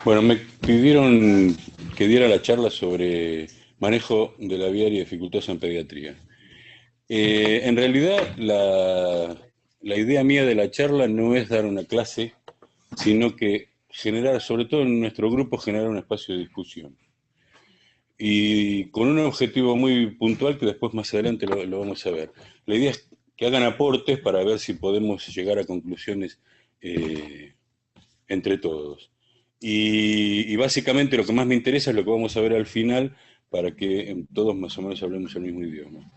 Bueno, me pidieron que diera la charla sobre manejo de la viaria dificultosa en pediatría. En realidad, la idea mía de la charla no es dar una clase, sino que generar, sobre todo en nuestro grupo, generar un espacio de discusión. Y con un objetivo muy puntual que después más adelante lo vamos a ver. La idea es que hagan aportes para ver si podemos llegar a conclusiones eh, entre todos. Y básicamente lo que más me interesa es lo que vamos a ver al final para que todos más o menos hablemos el mismo idioma.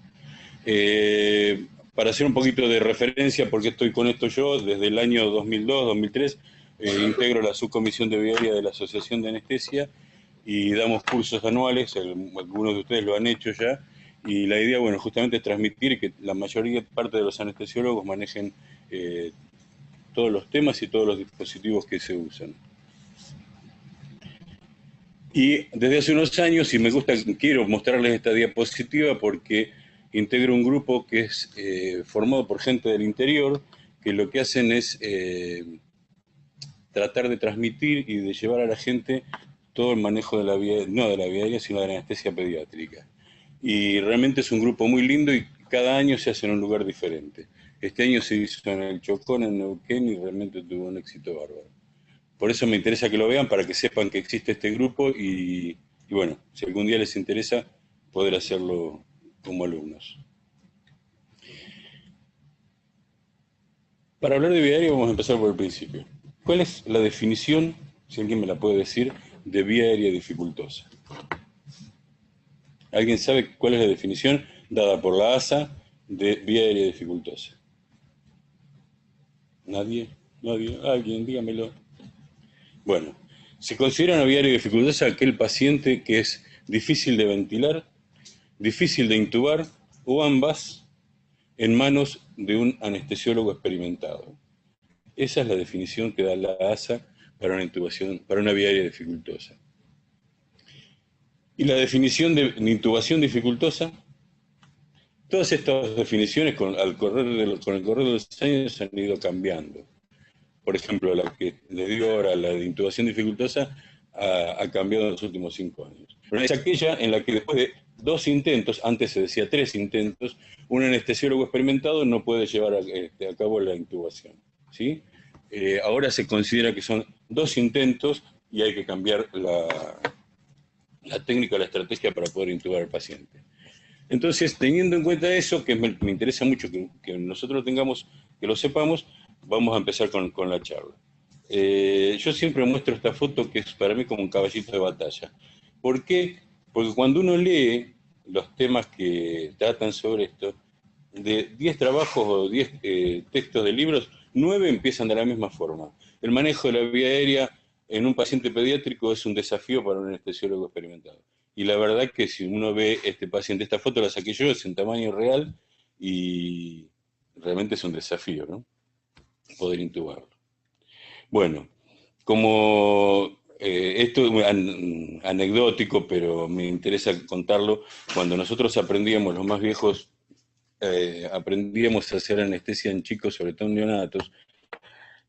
Para hacer un poquito de referencia, porque estoy con esto yo, desde el año 2002-2003 integro la subcomisión de viaria de la Asociación de Anestesia y damos cursos anuales, algunos de ustedes lo han hecho ya, y la idea, bueno, justamente es transmitir que la mayoría parte de los anestesiólogos manejen todos los temas y todos los dispositivos que se usan. Y desde hace unos años, y me gusta, quiero mostrarles esta diapositiva porque integro un grupo que es formado por gente del interior, que lo que hacen es tratar de transmitir y de llevar a la gente todo el manejo de la vía, no de la vía aérea, sino de la anestesia pediátrica. Y realmente es un grupo muy lindo y cada año se hace en un lugar diferente. Este año se hizo en el Chocón, en Neuquén, y realmente tuvo un éxito bárbaro. Por eso me interesa que lo vean, para que sepan que existe este grupo y bueno, si algún día les interesa, poder hacerlo como alumnos. Para hablar de vía aérea vamos a empezar por el principio. ¿Cuál es la definición, si alguien me la puede decir, de vía aérea dificultosa? ¿Alguien sabe cuál es la definición dada por la ASA de vía aérea dificultosa? ¿Nadie? ¿Nadie? ¿Alguien? Dígamelo. Bueno, se considera una vía aérea dificultosa aquel paciente que es difícil de ventilar, difícil de intubar o ambas en manos de un anestesiólogo experimentado. Esa es la definición que da la ASA para una intubación, para una vía aérea dificultosa. Y la definición de intubación dificultosa, todas estas definiciones con el correr de los años han ido cambiando. Por ejemplo, la que les digo ahora, la de intubación dificultosa, ha cambiado en los últimos 5 años. Pero es aquella en la que después de 2 intentos, antes se decía 3 intentos, un anestesiólogo experimentado no puede llevar a cabo la intubación. ¿Sí? Ahora se considera que son 2 intentos y hay que cambiar la técnica, la estrategia para poder intubar al paciente. Entonces, teniendo en cuenta eso, que me interesa mucho que nosotros lo tengamos, que lo sepamos, vamos a empezar con la charla. Yo siempre muestro esta foto que es para mí como un caballito de batalla. ¿Por qué? Porque cuando uno lee los temas que tratan sobre esto, de 10 trabajos o 10 textos de libros, 9 empiezan de la misma forma. El manejo de la vía aérea en un paciente pediátrico es un desafío para un anestesiólogo experimentado. Y la verdad que si uno ve este paciente, esta foto la saqué yo, es en tamaño real y realmente es un desafío, ¿no? Poder intubarlo. Bueno, como esto es anecdótico, pero me interesa contarlo, cuando nosotros aprendíamos, los más viejos, aprendíamos a hacer anestesia en chicos, sobre todo en neonatos,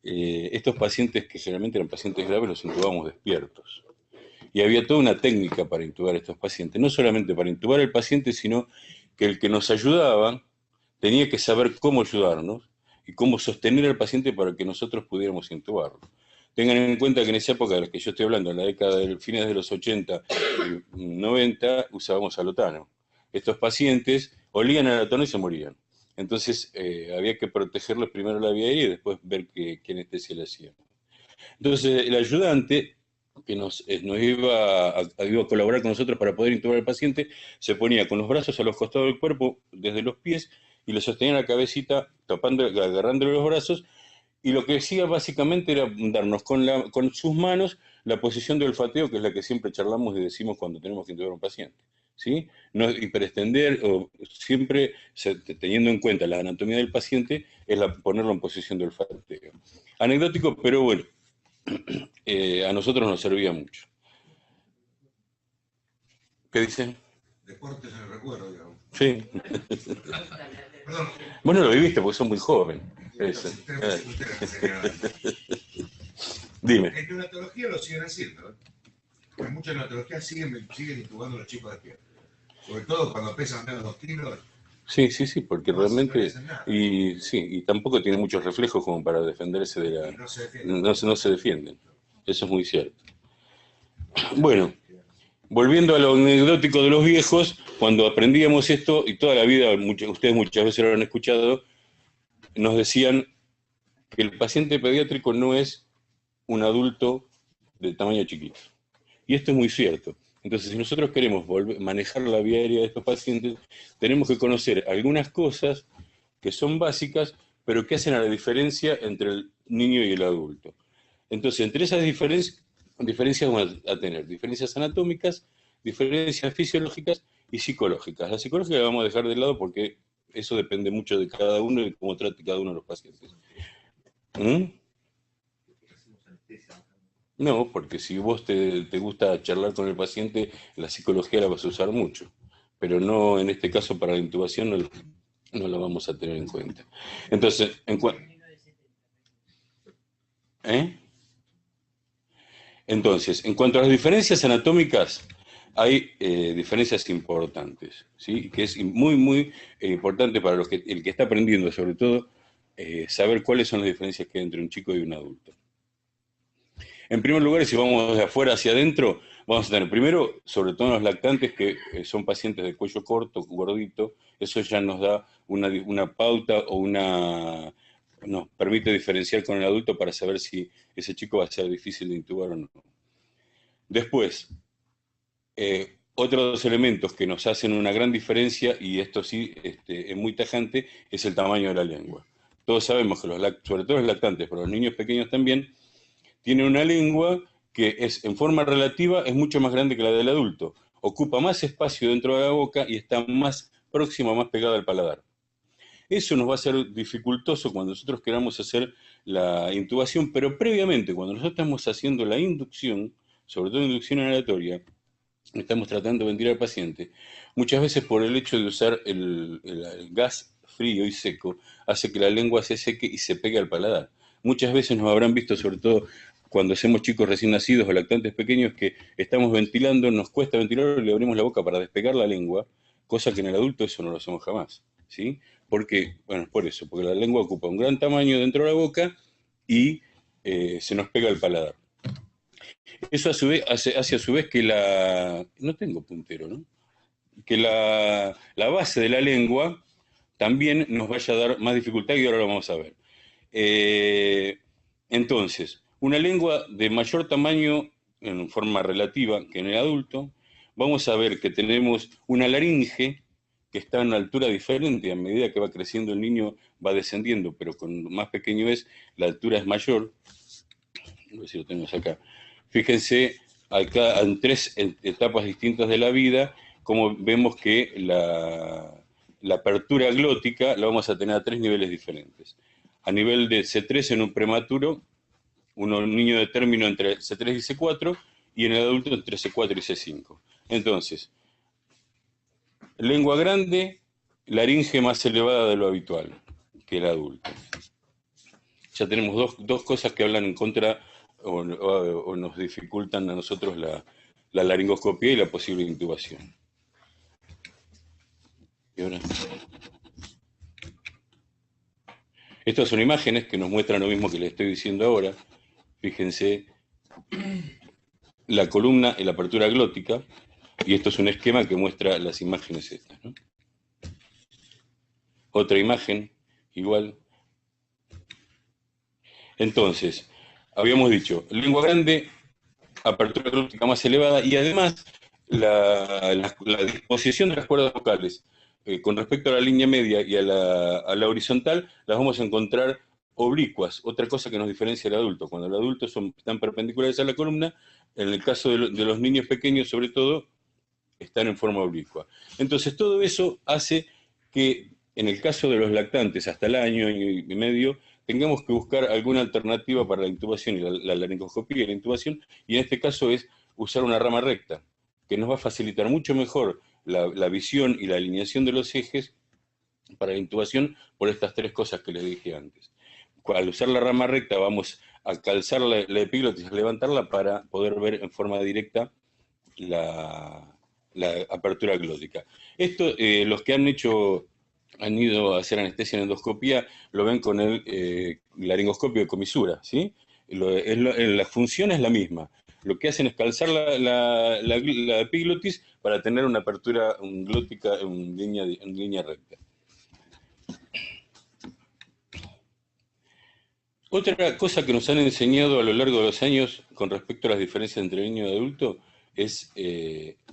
estos pacientes que generalmente eran pacientes graves los intubábamos despiertos. Y había toda una técnica para intubar a estos pacientes, no solamente para intubar al paciente, sino que el que nos ayudaba tenía que saber cómo ayudarnos y cómo sostener al paciente para que nosotros pudiéramos intubarlo. Tengan en cuenta que en esa época de la que yo estoy hablando, en la década de fines de los 80 y 90, usábamos alotano. Estos pacientes olían al alotano y se morían. Entonces había que protegerlos primero la vía aérea y después ver qué anestesia le hacíamos. Entonces el ayudante que iba a colaborar con nosotros para poder intubar al paciente, se ponía con los brazos a los costados del cuerpo, desde los pies, y le sostenía la cabecita, agarrándole los brazos, y lo que decía básicamente era darnos con sus manos la posición de olfateo, que es la que siempre charlamos y decimos cuando tenemos que intubar a un paciente. ¿Sí? No hiperextender, o siempre teniendo en cuenta la anatomía del paciente, es ponerlo en posición de olfateo. Anecdótico, pero bueno, a nosotros nos servía mucho. ¿Qué dicen? Deportes en el recuerdo, digamos. Sí. Perdón. Vos no lo viviste porque sos muy joven. Bueno, Dime. En neonatología lo siguen haciendo, ¿eh? En muchas neonatologías siguen intubando a los chicos de pie. Sobre todo cuando pesan menos de 2 kilos. Sí, sí, sí, porque No, no le realmente, hacen nada. y sí, y tampoco tiene muchos reflejos como para defenderse de Y la... no se defienden. No se defienden. Eso es muy cierto. Bueno, volviendo a lo anecdótico de los viejos, cuando aprendíamos esto, y toda la vida, ustedes muchas veces lo han escuchado, nos decían que el paciente pediátrico no es un adulto de tamaño chiquito. Y esto es muy cierto. Entonces, si nosotros queremos manejar la vida aérea de estos pacientes, tenemos que conocer algunas cosas que son básicas, pero que hacen a la diferencia entre el niño y el adulto. Entonces, entre esas diferencias vamos a tener diferencias anatómicas, diferencias fisiológicas y psicológicas. La psicológica la vamos a dejar de lado porque eso depende mucho de cada uno y cómo trate cada uno de los pacientes. ¿Mm? No, porque si vos te gusta charlar con el paciente, la psicología la vas a usar mucho, pero no en este caso para la intubación no lo vamos a tener en cuenta. Entonces, ¿eh? Entonces, en cuanto a las diferencias anatómicas, hay diferencias importantes, ¿sí? Que es muy, muy importante para el que está aprendiendo, sobre todo, saber cuáles son las diferencias que hay entre un chico y un adulto. En primer lugar, si vamos de afuera hacia adentro, vamos a tener primero, sobre todo los lactantes, que son pacientes de cuello corto, gordito, eso ya nos da una pauta o nos permite diferenciar con el adulto para saber si ese chico va a ser difícil de intubar o no. Después, otros elementos que nos hacen una gran diferencia, y esto sí es muy tajante, es el tamaño de la lengua. Todos sabemos que sobre todo los lactantes, pero los niños pequeños también, tienen una lengua que es, en forma relativa, es mucho más grande que la del adulto. Ocupa más espacio dentro de la boca y está más próxima, más pegada al paladar. Eso nos va a ser dificultoso cuando nosotros queramos hacer la intubación, pero previamente, cuando nosotros estamos haciendo la inducción, sobre todo inducción aleatoria, estamos tratando de ventilar al paciente, muchas veces por el hecho de usar el gas frío y seco, hace que la lengua se seque y se pegue al paladar. Muchas veces nos habrán visto, sobre todo cuando hacemos chicos recién nacidos o lactantes pequeños, que estamos ventilando, nos cuesta ventilar, le abrimos la boca para despegar la lengua, cosa que en el adulto eso no lo hacemos jamás, ¿sí? Porque, bueno, por eso, porque la lengua ocupa un gran tamaño dentro de la boca y se nos pega al paladar. Eso a su vez hace a su vez que no tengo puntero, ¿no? Que la base de la lengua también nos vaya a dar más dificultad y ahora lo vamos a ver. Entonces, una lengua de mayor tamaño en forma relativa que en el adulto, vamos a ver que tenemos una laringe que está en una altura diferente a medida que va creciendo el niño, va descendiendo, pero con más pequeño es, la altura es mayor. A ver si lo tenemos acá. Fíjense, acá en tres etapas distintas de la vida, como vemos que la apertura glótica la vamos a tener a 3 niveles diferentes. A nivel de C3 en un prematuro, un niño de término entre C3 y C4, y en el adulto entre C4 y C5. Entonces, lengua grande, laringe más elevada de lo habitual que el adulto. Ya tenemos dos cosas que hablan en contra o nos dificultan a nosotros la laringoscopía y la posible intubación. ¿Y ahora? Estas son imágenes que nos muestran lo mismo que les estoy diciendo ahora. Fíjense, la columna y la apertura glótica, y esto es un esquema que muestra las imágenes estas, ¿no? Otra imagen, igual. Entonces, habíamos dicho, lengua grande, apertura glótica más elevada, y además la disposición de las cuerdas vocales con respecto a la línea media y a la horizontal, las vamos a encontrar oblicuas, otra cosa que nos diferencia del adulto. Cuando el adulto están perpendiculares a la columna, en el caso de los niños pequeños, sobre todo, están en forma oblicua. Entonces, todo eso hace que, en el caso de los lactantes, hasta el año y medio, tengamos que buscar alguna alternativa para la intubación y la laringoscopía y la intubación, y en este caso es usar una rama recta, que nos va a facilitar mucho mejor la visión y la alineación de los ejes para la intubación por estas tres cosas que les dije antes. Al usar la rama recta vamos a calzar la epiglotis, a levantarla para poder ver en forma directa la apertura glótica. Esto, los que han ido a hacer anestesia en endoscopía, lo ven con el laringoscopio de comisura, ¿sí? La función es la misma. Lo que hacen es calzar la epiglotis para tener una apertura glótica en línea recta. Otra cosa que nos han enseñado a lo largo de los años con respecto a las diferencias entre niño y adulto es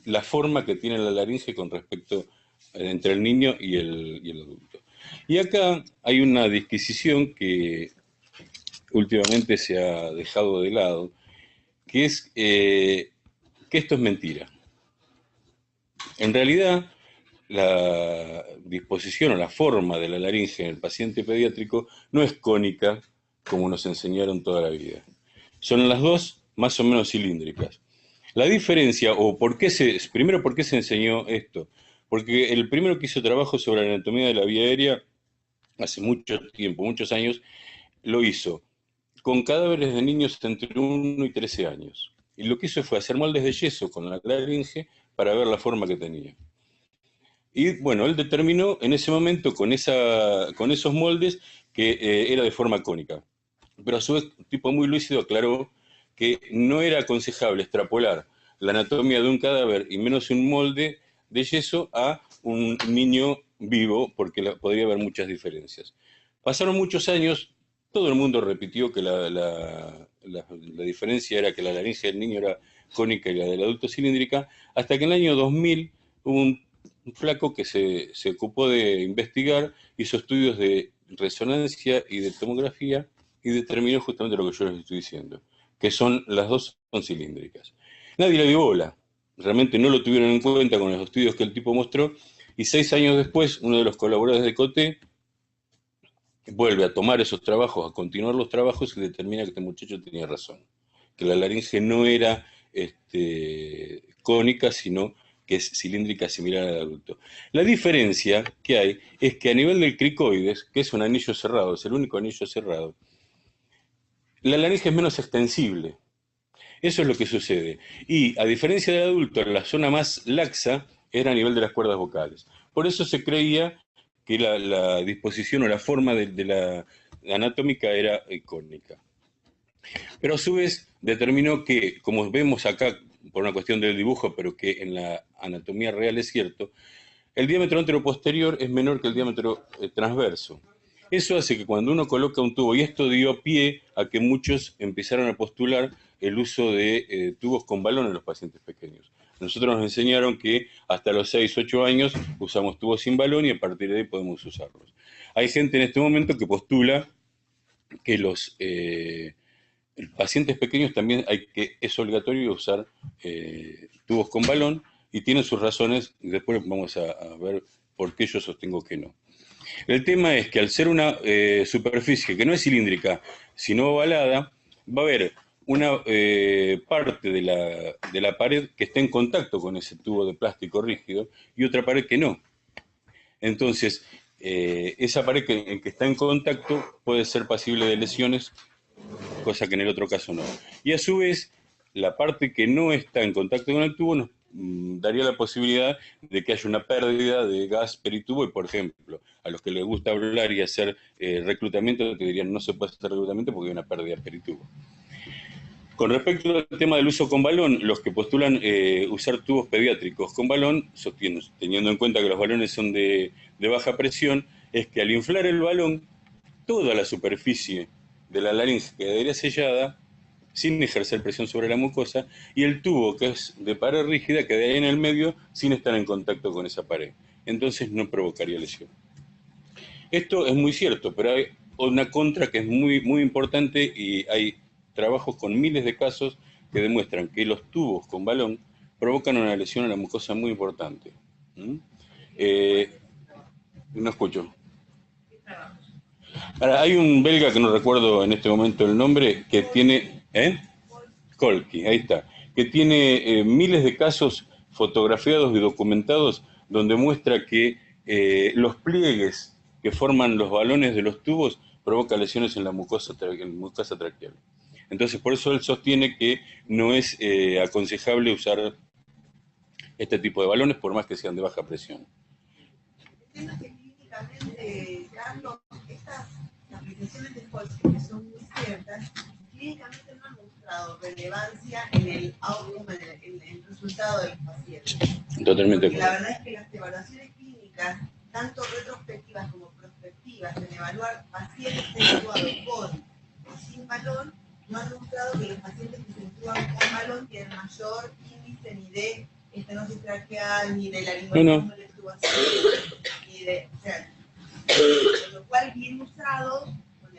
la forma que tiene la laringe con respecto entre el niño y el adulto. Y acá hay una disquisición que últimamente se ha dejado de lado, que es que esto es mentira. En realidad, la disposición o la forma de la laringe en el paciente pediátrico no es cónica como nos enseñaron toda la vida. Son las dos más o menos cilíndricas. La diferencia, o primero, ¿por qué se enseñó esto? Porque el primero que hizo trabajo sobre la anatomía de la vía aérea, hace mucho tiempo, muchos años, lo hizo con cadáveres de niños entre 1 y 13 años. Y lo que hizo fue hacer moldes de yeso con la laringe para ver la forma que tenía. Y bueno, él determinó en ese momento con esos moldes que era de forma cónica. Pero a su vez, un tipo muy lúcido aclaró que no era aconsejable extrapolar la anatomía de un cadáver y menos un molde de yeso a un niño vivo, porque podría haber muchas diferencias. Pasaron muchos años, todo el mundo repitió que la diferencia era que la laringe del niño era cónica y la del adulto cilíndrica, hasta que en el año 2000 hubo un flaco que se ocupó de investigar, hizo estudios de resonancia y de tomografía y determinó justamente lo que yo les estoy diciendo, que las dos son cilíndricas. Nadie le dio bola, realmente no lo tuvieron en cuenta con los estudios que el tipo mostró, y 6 años después, uno de los colaboradores de Coté vuelve a tomar esos trabajos, a continuar los trabajos y determina que este muchacho tenía razón, que la laringe no era cónica, sino que es cilíndrica similar al adulto. La diferencia que hay es que a nivel del cricoides, que es un anillo cerrado, es el único anillo cerrado, la laringe es menos extensible. Eso es lo que sucede. Y a diferencia del adulto, la zona más laxa era a nivel de las cuerdas vocales. Por eso se creía que la disposición o la forma de la anatómica era cónica. Pero a su vez determinó que, como vemos acá por una cuestión del dibujo, pero que en la anatomía real es cierto, el diámetro anteroposterior es menor que el diámetro transverso. Eso hace que cuando uno coloca un tubo, y esto dio pie a que muchos empezaron a postular el uso de tubos con balón en los pacientes pequeños. Nosotros nos enseñaron que hasta los 6, 8 años usamos tubos sin balón y a partir de ahí podemos usarlos. Hay gente en este momento que postula que los pacientes pequeños también es obligatorio usar tubos con balón y tienen sus razones y después vamos a ver por qué yo sostengo que no. El tema es que al ser una superficie que no es cilíndrica, sino ovalada, va a haber una parte de la pared que está en contacto con ese tubo de plástico rígido y otra pared que no. Entonces, esa pared en que está en contacto puede ser pasible de lesiones, cosa que en el otro caso no. Y a su vez, la parte que no está en contacto con el tubo nos daría la posibilidad de que haya una pérdida de gas peritubo y, por ejemplo, a los que les gusta hablar y hacer reclutamiento, te dirían no se puede hacer reclutamiento porque hay una pérdida de peritubo. Con respecto al tema del uso con balón, los que postulan usar tubos pediátricos con balón, teniendo en cuenta que los balones son de baja presión, es que al inflar el balón, toda la superficie de la laringe quedaría sellada sin ejercer presión sobre la mucosa, y el tubo, que es de pared rígida, quedaría en el medio sin estar en contacto con esa pared. Entonces no provocaría lesión. Esto es muy cierto, pero hay una contra que es muy, muy importante y hay trabajos con miles de casos que demuestran que los tubos con balón provocan una lesión en la mucosa muy importante. No escucho. Ahora, hay un belga que no recuerdo en este momento el nombre, que tiene... Kolke, ahí está. Que tiene miles de casos fotografiados y documentados donde muestra que los pliegues que forman los balones de los tubos provocan lesiones en la mucosa traqueal. Entonces, por eso él sostiene que no es aconsejable usar este tipo de balones, por más que sean de baja presión. Entiendo que clínicamente, Carlos, estas apreciaciones de Folksy, que son muy ciertas, clínicamente no han mostrado relevancia en el outcome, en el resultado de los pacientes. Totalmente. Porque la verdad es que las evaluaciones clínicas, tanto retrospectivas como prospectivas, en evaluar pacientes situados con o sin balón, no han mostrado que los pacientes que se intuban con balón tienen mayor índice ni de estenosis traqueal, ni de laringoscopia de extubación, ni de, o sea, con lo cual bien usado, con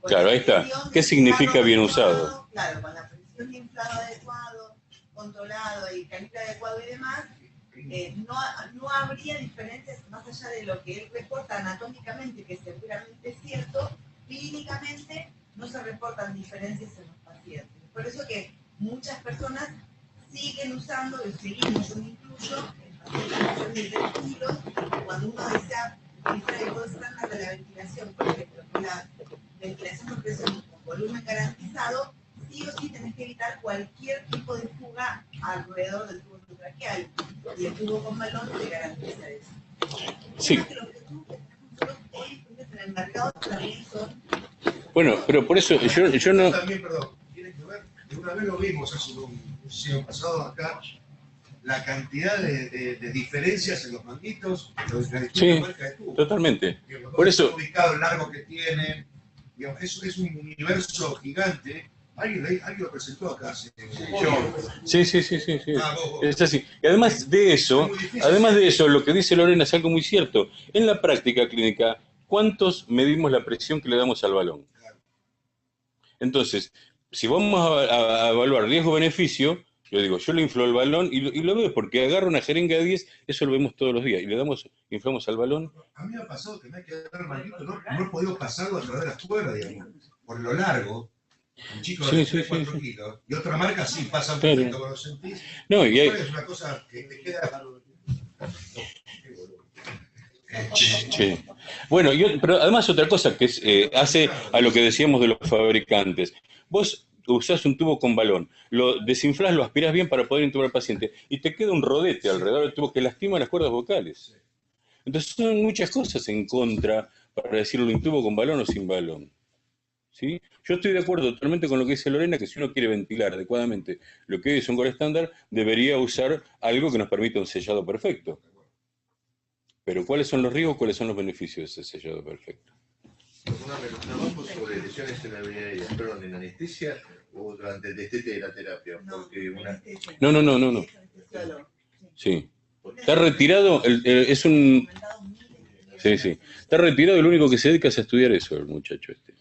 claro, ahí está. ¿Qué significa bien usado? Claro, con la presión de inflado adecuado, controlado y calibre adecuado y demás, no habría diferencias más allá de lo que él reporta anatómicamente, que seguramente es cierto, clínicamente no se reportan diferencias en los pacientes. Por eso que muchas personas siguen usando, y seguimos, yo me incluyo, en pacientes de 3 kilos, cuando uno desea utilizar el gold estándar de la ventilación, por ejemplo, la ventilación por presión con volumen garantizado, sí o sí tenés que evitar cualquier tipo de fuga alrededor del tubo traqueal, y el tubo con balón te garantiza eso. Sí. Creo que los que nosotros hoy disponibles en el mercado también son... Bueno, pero por eso yo no... También, perdón, tiene que ver, de una vez lo vimos hace un siglo pasado acá, la cantidad de diferencias en los manguitos, la distintas marcas de tubo. Totalmente. Digamos, por eso... ubicado, el largo que tienen, digamos, es un universo gigante. Alguien lo presentó acá hace... Sí. Es así. Y además de eso, lo que dice Lorena es algo muy cierto. En la práctica clínica, ¿cuántos medimos la presión que le damos al balón? Entonces, si vamos a evaluar riesgo-beneficio, yo digo, yo le inflo el balón y lo veo porque agarro una jeringa de 10, eso lo vemos todos los días, y le inflamos al balón. A mí me ha pasado que me ha quedado el manguito, no he podido pasarlo a través de las cuerdas, digamos, por lo largo. Un chico de 3-4 kilos. Y otra marca sí pasa un poquito cuando lo sentís. No, y hay... es una cosa que te queda... Sí. Bueno, pero además otra cosa que hace a lo que decíamos de los fabricantes. Vos usás un tubo con balón, lo desinflás, lo aspirás bien para poder intubar al paciente y te queda un rodete alrededor del tubo que lastima las cuerdas vocales. Entonces son muchas cosas en contra para decirlo, lo intubo con balón o sin balón. ¿Sí? Yo estoy de acuerdo totalmente con lo que dice Lorena, que si uno quiere ventilar adecuadamente lo que hoy es un gold estándar, debería usar algo que nos permita un sellado perfecto. Pero ¿cuáles son los riesgos, cuáles son los beneficios de ese sellado perfecto? ¿Trabajamos sobre lesiones en la vía aérea, perdón, en anestesia o durante el destete de la terapia? Porque No. Sí. Está retirado, es un... Sí. Está retirado, lo único que se dedica es a estudiar eso, el muchacho este.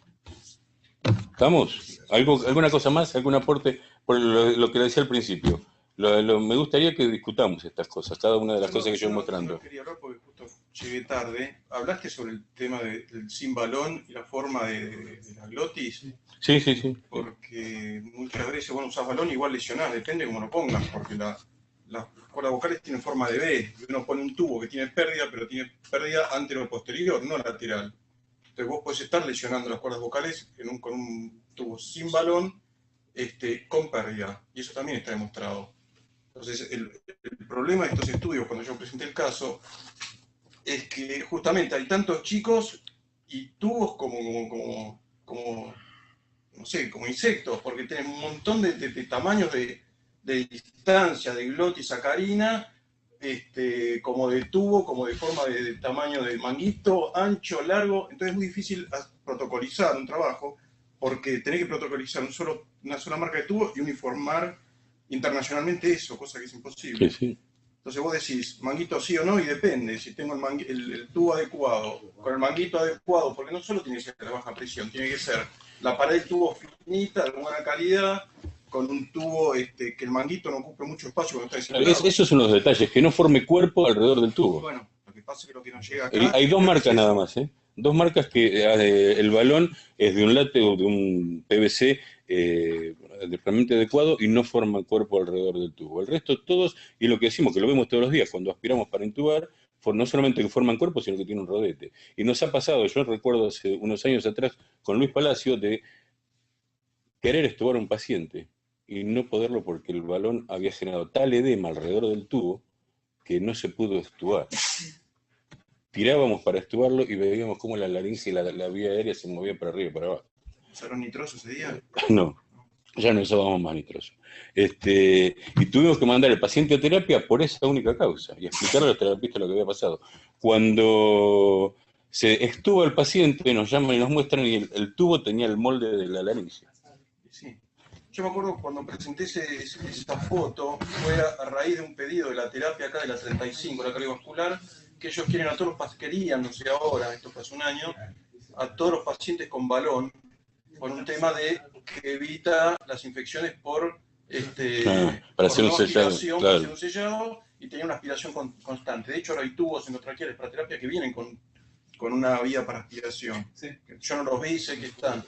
¿Estamos? ¿Alguna cosa más? ¿Algún aporte? Por lo que le decía al principio. Me gustaría que discutamos estas cosas, cada una de las cosas que yo voy mostrando. Yo quería hablar porque justo llegué tarde. Hablaste sobre el tema del sin balón y la forma de la glotis. Sí. Porque muchas veces, bueno, usás balón igual lesionás, depende cómo lo pongas, porque las cuerdas vocales tienen forma de B. Y uno pone un tubo que tiene pérdida, pero tiene pérdida antero-posterior, no lateral. Entonces vos podés estar lesionando las cuerdas vocales con un tubo sin balón, con pérdida. Y eso también está demostrado. Entonces, el problema de estos estudios, cuando yo presenté el caso, es que justamente hay tantos chicos y tubos como no sé, como insectos, porque tienen un montón de tamaños de distancia, de glotis sacarina, como de tubo, como de forma de tamaño de manguito, ancho, largo. Entonces es muy difícil protocolizar un trabajo, porque tenés que protocolizar una sola marca de tubo y uniformar internacionalmente eso, cosa que es imposible. Sí. Entonces vos decís, manguito sí o no, y depende, si tengo el tubo adecuado, con el manguito adecuado, porque no solo tiene que ser de baja presión, tiene que ser la pared del tubo finita, de buena calidad, con un tubo que el manguito no ocupe mucho espacio cuando está desinflado. Esos son los detalles, que no forme cuerpo alrededor del tubo. Bueno, lo que pasa es que lo que nos llega acá... Hay dos marcas nada más, ¿eh? Dos marcas que el balón es de un látex o de un PVC realmente adecuado y no forma cuerpo alrededor del tubo. El resto todos, y lo que decimos, que lo vemos todos los días cuando aspiramos para intubar, no solamente que forman cuerpo, sino que tienen un rodete. Y nos ha pasado, yo recuerdo hace unos años atrás con Luis Palacio, de querer extubar a un paciente y no poderlo porque el balón había generado tal edema alrededor del tubo que no se pudo extubar. Tirábamos para extubarlo y veíamos cómo la laringe y la vía aérea se movía para arriba y para abajo. ¿Usaron nitroso ese día? No, ya no usábamos más nitroso. Y tuvimos que mandar al paciente a terapia por esa única causa y explicarle a los terapistas lo que había pasado. Cuando se extuba el paciente, nos llaman y nos muestran y el tubo tenía el molde de la laringe. Sí. Yo me acuerdo cuando presenté esa foto, fue a raíz de un pedido de la terapia acá de la 35, la cardiovascular, que ellos quieren a todos los pacientes, querían, no sé ahora, esto fue hace un año, a todos los pacientes con balón, por un tema de que evita las infecciones por para hacer un sellado, aspiración, para hacer un sellado, y tenía una aspiración constante. De hecho, ahora hay tubos endotraqueales para terapia que vienen con una vía para aspiración. Sí. Yo no los vi, sé que están.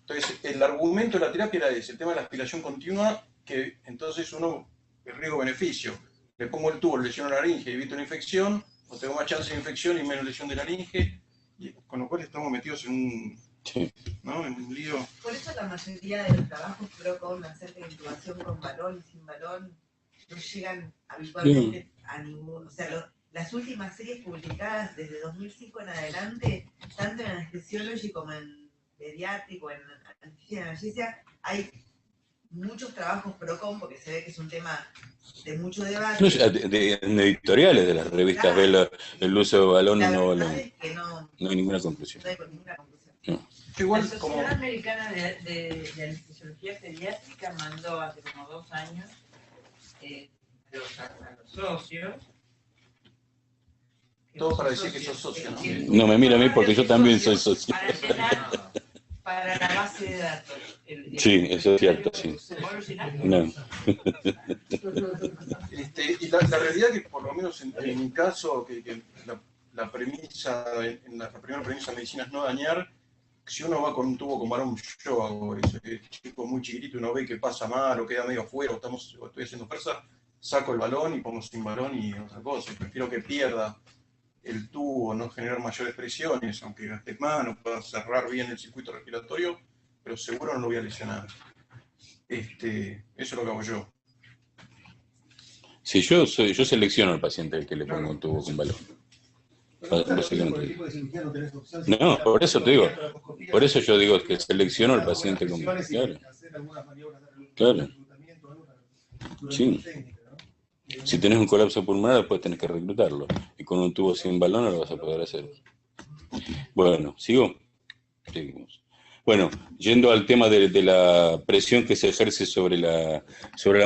Entonces, el argumento de la terapia era ese, el tema de la aspiración continua, que entonces uno, el riesgo-beneficio, le pongo el tubo, lesiono la laringe y evito una infección, o tengo más chance de infección y menos lesión de laringe, y con lo cual estamos metidos en un, sí, ¿no?, en un lío. Por eso la mayoría de los trabajos PROCON acerca de intubación con balón y sin balón no llegan habitualmente a ningún... O sea, las últimas series publicadas desde 2005 en adelante, tanto en Anesthesiology como en Pediátrico, en Anestesia y Analgesia, hay muchos trabajos PROCON porque se ve que es un tema de mucho debate. En editoriales de las revistas, claro, ve el uso de balón y no balón. Es que no hay ninguna conclusión. No hay ninguna conclusión. No. Igual, la Sociedad Americana de Anestesiología Pediátrica mandó hace como 2 años a los socios. Todo para decir que sos socio, ¿no? No me mira a mí porque yo también soy socio. Para la base de datos. Sí, eso es cierto, sí. No. Y la realidad que por lo menos en mi caso, que la premisa, en la primera premisa de medicina es no dañar, si uno va con un tubo con balón, yo hago eso, que el chico muy chiquitito, uno ve que pasa mal o queda medio afuera, o estoy haciendo fuerza, saco el balón y pongo sin balón y otra cosa. Prefiero que pierda el tubo, no generar mayores presiones, aunque gastes más, no pueda cerrar bien el circuito respiratorio, pero seguro no lo voy a lesionar. Eso es lo que hago yo. Sí, yo selecciono al paciente al que le pongo un tubo con balón. No, por eso te digo, por eso yo digo que selecciono al paciente con balón. Claro. Claro. Sí. Si tenés un colapso pulmonar, después tenés que reclutarlo. Y con un tubo sin balón no lo vas a poder hacer. Bueno, ¿sigo? Seguimos. Bueno, yendo al tema de la presión que se ejerce sobre la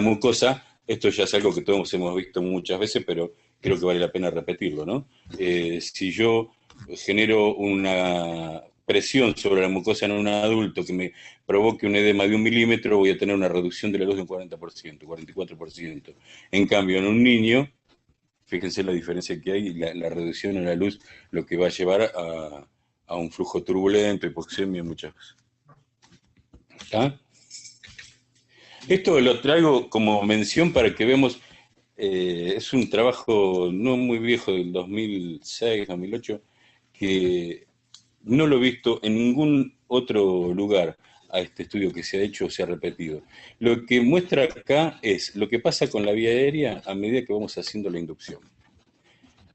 mucosa, esto ya es algo que todos hemos visto muchas veces, pero creo que vale la pena repetirlo, ¿no? Si yo genero una presión sobre la mucosa en un adulto que me provoque un edema de 1 milímetro, voy a tener una reducción de la luz de un 40%, 44%. En cambio, en un niño, fíjense la diferencia que hay, la reducción en la luz, lo que va a llevar a un flujo turbulento, hipoxemia, muchas cosas. ¿Está? Esto lo traigo como mención para que vemos, es un trabajo no muy viejo, del 2006, 2008, que no lo he visto en ningún otro lugar a este estudio que se ha hecho o se ha repetido. Lo que muestra acá es lo que pasa con la vía aérea a medida que vamos haciendo la inducción.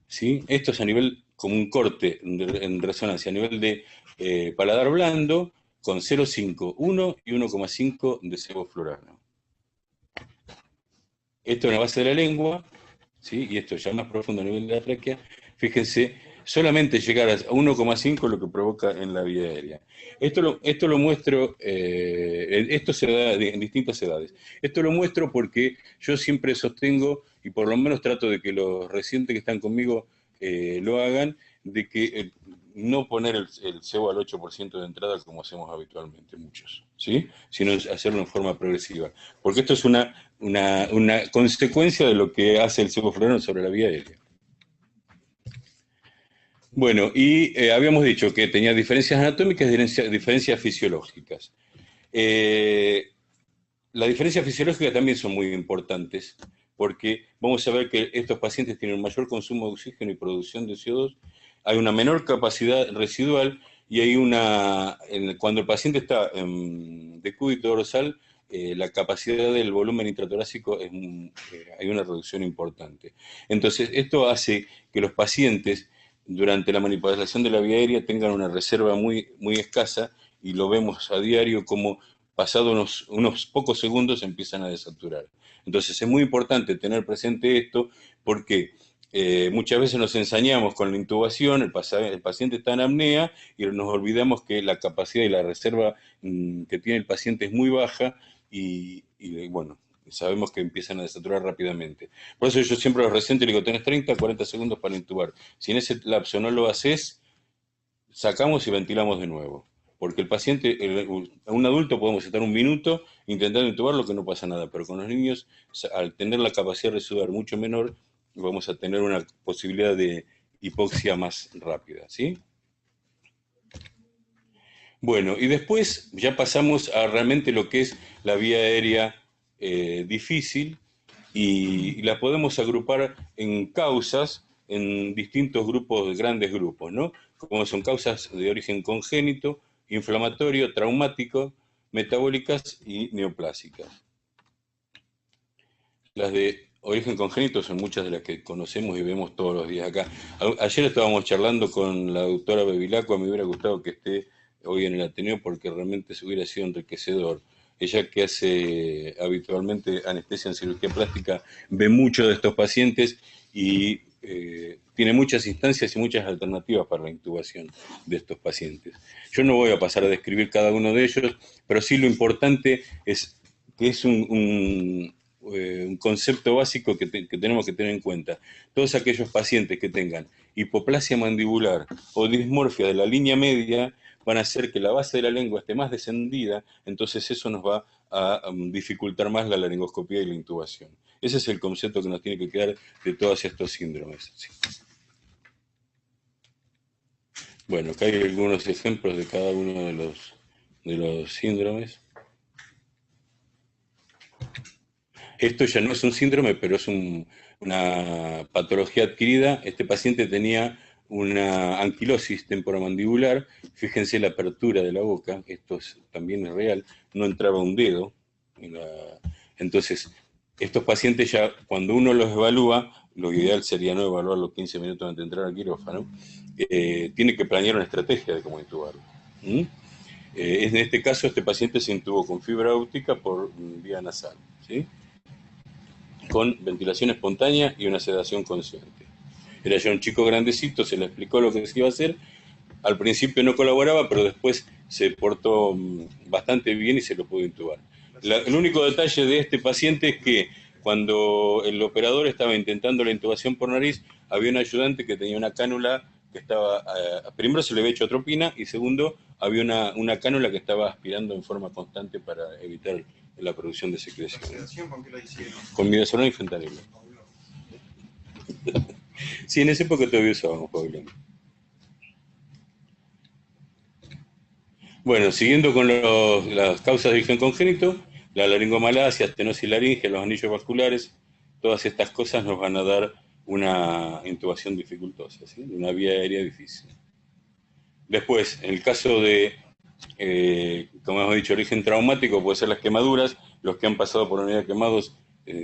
¿Sí? Esto es a nivel, como un corte en resonancia, a nivel de paladar blando, con 0,5, 1 y 1,5 de sevoflurano. Esto en la base de la lengua, ¿sí? Y esto ya más profundo a nivel de la tráquea. Fíjense, solamente llegar a 1,5 es lo que provoca en la vía aérea. Esto lo muestro, esto se da en distintas edades. Esto lo muestro porque yo siempre sostengo, y por lo menos trato de que los residentes que están conmigo lo hagan, de que no poner el sebo al 8% de entrada como hacemos habitualmente muchos, ¿sí? Sino hacerlo en forma progresiva. Porque esto es una consecuencia de lo que hace el sevoflurano sobre la vía aérea. Bueno, y habíamos dicho que tenía diferencias anatómicas y diferencias fisiológicas. Las diferencias fisiológicas también son muy importantes, porque vamos a ver que estos pacientes tienen un mayor consumo de oxígeno y producción de CO2, hay una menor capacidad residual, y hay cuando el paciente está en decúbito dorsal, la capacidad del volumen intratorácico hay una reducción importante. Entonces, esto hace que los pacientes durante la manipulación de la vía aérea tengan una reserva muy, muy escasa, y lo vemos a diario como pasados unos pocos segundos empiezan a desaturar. Entonces es muy importante tener presente esto, porque muchas veces nos ensañamos con la intubación, el paciente está en apnea y nos olvidamos que la capacidad y la reserva que tiene el paciente es muy baja, y bueno, sabemos que empiezan a desaturar rápidamente. Por eso yo siempre a los residentes les digo, tenés 30, 40 segundos para intubar. Si en ese lapso no lo haces, sacamos y ventilamos de nuevo. Porque el paciente, a un adulto podemos estar un minuto intentando intubarlo, que no pasa nada, pero con los niños, al tener la capacidad de sudar mucho menor, vamos a tener una posibilidad de hipoxia más rápida, ¿sí? Bueno, y después ya pasamos a realmente lo que es la vía aérea difícil, y la podemos agrupar en causas, en distintos grupos, grandes grupos, ¿no? Como son causas de origen congénito, inflamatorio, traumático, metabólicas y neoplásicas. Las de origen congénito son muchas de las que conocemos y vemos todos los días acá. Ayer estábamos charlando con la doctora Bevilacqua, me hubiera gustado que esté hoy en el Ateneo porque realmente se hubiera sido enriquecedor. Ella, que hace habitualmente anestesia en cirugía plástica, ve muchos de estos pacientes y tiene muchas instancias y muchas alternativas para la intubación de estos pacientes. Yo no voy a pasar a describir cada uno de ellos, pero sí lo importante es que es un concepto básico que tenemos que tener en cuenta. Todos aquellos pacientes que tengan hipoplasia mandibular o dismorfia de la línea media van a hacer que la base de la lengua esté más descendida, entonces eso nos va a dificultar más la laringoscopía y la intubación. Ese es el concepto que nos tiene que quedar de todos estos síndromes. Sí. Bueno, acá hay algunos ejemplos de cada uno de los síndromes. Esto ya no es un síndrome, pero es una patología adquirida. Este paciente tenía una anquilosis temporomandibular. Fíjense la apertura de la boca, esto también es real, no entraba un dedo. Entonces, estos pacientes ya, cuando uno los evalúa, lo ideal sería no evaluarlos 15 minutos antes de entrar al quirófano, tiene que planear una estrategia de cómo intubarlo. En este caso, este paciente se intubó con fibra óptica por vía nasal, ¿sí? Con ventilación espontánea y una sedación consciente. Era ya un chico grandecito, se le explicó lo que se iba a hacer. Al principio no colaboraba, pero después se portó bastante bien y se lo pudo intubar. El único detalle de este paciente es que cuando el operador estaba intentando la intubación por nariz, había un ayudante que tenía una cánula que estaba, primero se le había hecho atropina, y segundo, había una cánula que estaba aspirando en forma constante para evitar la producción de secreción. ¿La sedación con qué la hicieron? Con midazolam y fentanilo. Sí, en esa época todavía usábamos Paulina. Bueno, siguiendo con las causas de origen congénito, la laringomalacia, estenosis laringe, los anillos vasculares, todas estas cosas nos van a dar una intubación dificultosa, ¿sí? Una vía aérea difícil. Después, en el caso de, como hemos dicho, origen traumático, puede ser las quemaduras. Los que han pasado por unidad de quemados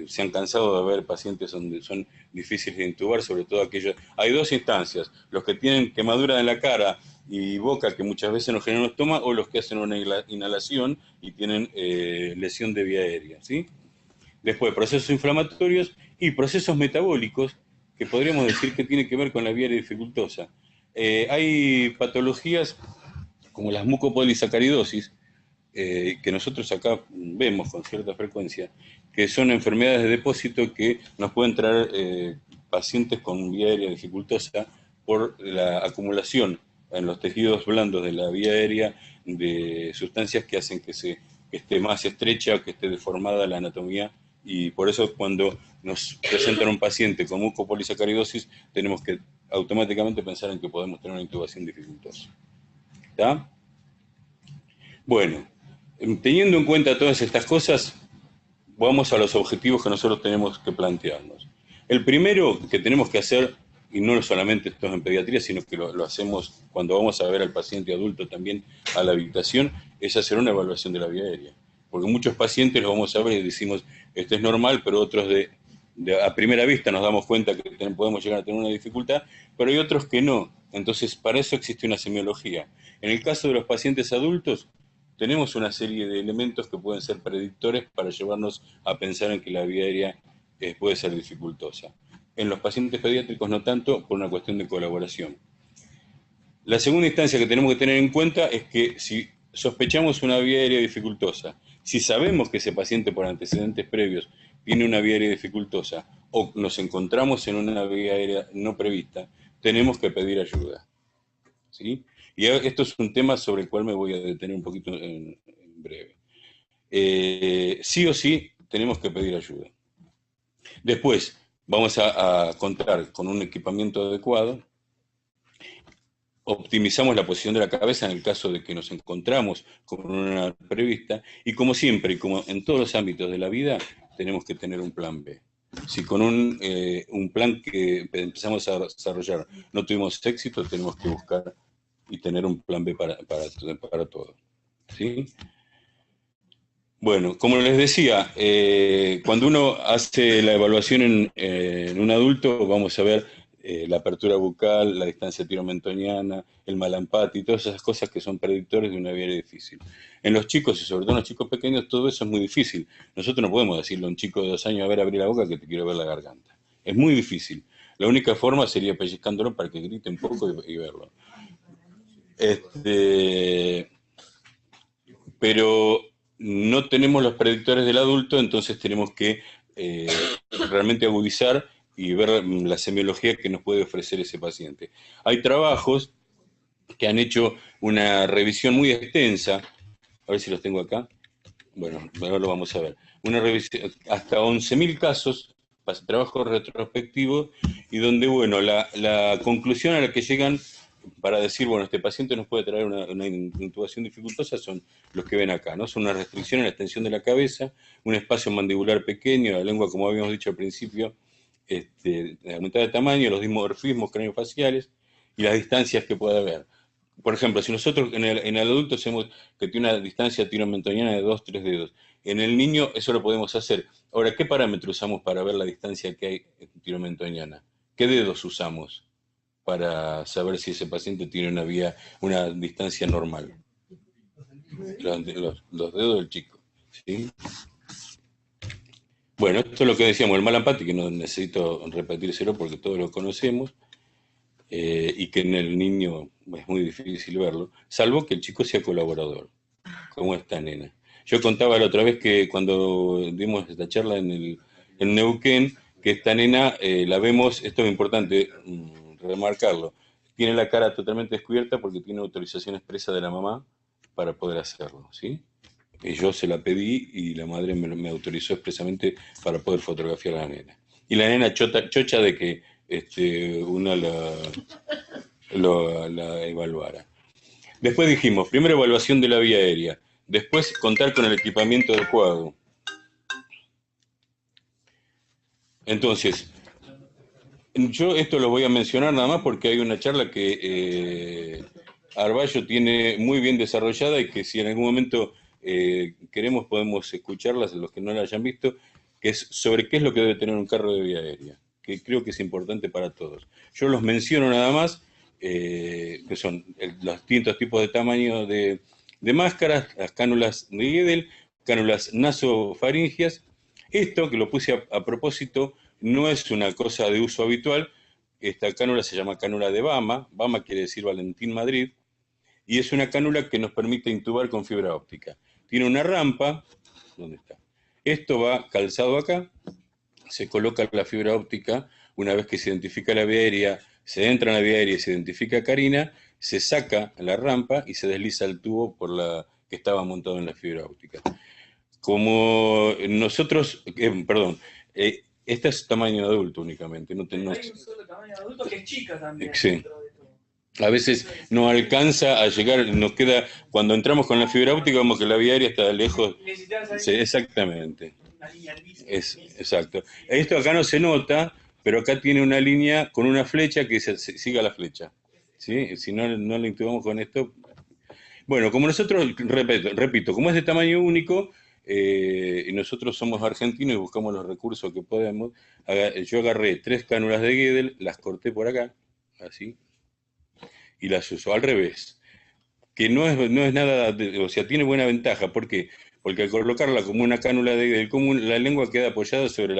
se han cansado de ver pacientes donde son difíciles de intubar, sobre todo aquellos. Hay dos instancias: los que tienen quemadura en la cara y boca, que muchas veces no generan estoma, o los que hacen una inhalación y tienen lesión de vía aérea, ¿sí? Después, procesos inflamatorios y procesos metabólicos, que podríamos decir que tiene que ver con la vía aérea dificultosa. Hay patologías como las mucopolisacaridosis, que nosotros acá vemos con cierta frecuencia, que son enfermedades de depósito que nos pueden traer pacientes con vía aérea dificultosa por la acumulación en los tejidos blandos de la vía aérea de sustancias que hacen que esté más estrecha o que esté deformada la anatomía, y por eso cuando nos presentan un paciente con mucopolisacaridosis tenemos que automáticamente pensar en que podemos tener una intubación dificultosa. ¿Está? Bueno, teniendo en cuenta todas estas cosas, vamos a los objetivos que nosotros tenemos que plantearnos. El primero que tenemos que hacer y no solamente esto en pediatría, sino que lo hacemos cuando vamos a ver al paciente adulto también a la habitación, es hacer una evaluación de la vía aérea. Porque muchos pacientes los vamos a ver y decimos, esto es normal, pero otros a primera vista nos damos cuenta que podemos llegar a tener una dificultad, pero hay otros que no. Entonces, para eso existe una semiología. En el caso de los pacientes adultos, tenemos una serie de elementos que pueden ser predictores para llevarnos a pensar en que la vía aérea puede ser dificultosa. En los pacientes pediátricos no tanto, por una cuestión de colaboración. La segunda instancia que tenemos que tener en cuenta es que si sospechamos una vía aérea dificultosa, si sabemos que ese paciente por antecedentes previos tiene una vía aérea dificultosa o nos encontramos en una vía aérea no prevista, tenemos que pedir ayuda. ¿Sí? Y esto es un tema sobre el cual me voy a detener un poquito en breve. Sí o sí tenemos que pedir ayuda. Después vamos a contar con un equipamiento adecuado, optimizamos la posición de la cabeza en el caso de que nos encontramos con una prevista, y como siempre, y como en todos los ámbitos de la vida, tenemos que tener un plan B. Si con un plan que empezamos a desarrollar no tuvimos éxito, tenemos que buscar y tener un plan B para todo. ¿Sí? Bueno, como les decía, cuando uno hace la evaluación en un adulto, vamos a ver la apertura bucal, la distancia tiromentoniana, el malampati, todas esas cosas que son predictores de una vía aérea difícil. En los chicos, y sobre todo en los chicos pequeños, todo eso es muy difícil. Nosotros no podemos decirle a un chico de 2 años, a ver, abrir la boca que te quiero ver la garganta. Es muy difícil. La única forma sería pellizcándolo para que grite un poco y verlo. Pero no tenemos los predictores del adulto, entonces tenemos que realmente agudizar y ver la semiología que nos puede ofrecer ese paciente. Hay trabajos que han hecho una revisión muy extensa, a ver si los tengo acá, bueno, ahora lo vamos a ver, una revisión, hasta 11.000 casos, trabajos retrospectivos, y donde, bueno, la conclusión a la que llegan para decir, bueno, este paciente nos puede traer una intubación dificultosa son los que ven acá, ¿no? Son una restricción en la extensión de la cabeza, un espacio mandibular pequeño, la lengua, como habíamos dicho al principio, aumentada de tamaño, los dimorfismos craneofaciales y las distancias que puede haber. Por ejemplo, si nosotros en el adulto hacemos que tiene una distancia tiromentoniana de 2-3 dedos, en el niño eso lo podemos hacer. Ahora, ¿qué parámetros usamos para ver la distancia que hay tiromentoniana? ¿Qué dedos usamos para saber si ese paciente tiene una distancia normal? Los dedos del chico, ¿sí? Bueno, esto es lo que decíamos, el malampati, que no necesito repetírselo porque todos lo conocemos, y que en el niño es muy difícil verlo, salvo que el chico sea colaborador, como esta nena. Yo contaba la otra vez que cuando dimos esta charla en Neuquén, que esta nena la vemos, esto es importante remarcarlo, tiene la cara totalmente descubierta porque tiene autorización expresa de la mamá para poder hacerlo, ¿sí? Y yo se la pedí y la madre me autorizó expresamente para poder fotografiar a la nena. Y la nena chocha de que una la evaluara. Después dijimos, primero evaluación de la vía aérea, después contar con el equipamiento adecuado. Entonces, yo esto lo voy a mencionar nada más porque hay una charla que Arballo tiene muy bien desarrollada y que si en algún momento queremos podemos escucharlas, los que no la hayan visto, que es sobre qué es lo que debe tener un carro de vía aérea, que creo que es importante para todos. Yo los menciono nada más, que son los distintos tipos de tamaño de máscaras, las cánulas de Guedel, cánulas nasofaringias. Esto, que lo puse a propósito, no es una cosa de uso habitual. Esta cánula se llama cánula de Bama, Bama quiere decir Valentín Madrid, y es una cánula que nos permite intubar con fibra óptica. Tiene una rampa, ¿dónde está? Esto va calzado acá, se coloca la fibra óptica, una vez que se identifica la vía aérea, se entra en la vía aérea y se identifica carina, se saca la rampa y se desliza el tubo por la que estaba montado en la fibra óptica. Como nosotros, este es tamaño adulto únicamente. No tenemos... Hay un solo tamaño adulto que es chica también. Sí. A veces no alcanza a llegar, nos queda, cuando entramos con la fibra óptica, vemos que la vía aérea está lejos. Sí, exactamente. Una línea lisa. Exacto. Esto acá no se nota, pero acá tiene una línea con una flecha que siga la flecha, ¿sí? Si no, no la intubamos con esto. Bueno, como nosotros, repito, como es de tamaño único, y nosotros somos argentinos y buscamos los recursos que podemos, yo agarré 3 cánulas de Guedel, las corté por acá, así, y las uso al revés, que no es nada, o sea, tiene buena ventaja. ¿Por qué? Porque al colocarla como una cánula de Guedel común, la lengua queda apoyada sobre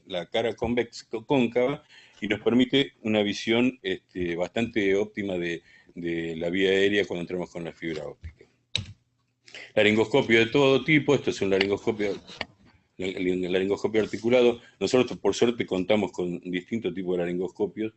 la cara cóncava y nos permite una visión bastante óptima de la vía aérea cuando entramos con la fibra óptica. Laringoscopio de todo tipo, esto es un laringoscopio articulado. Nosotros, por suerte, contamos con distintos tipos de laringoscopios.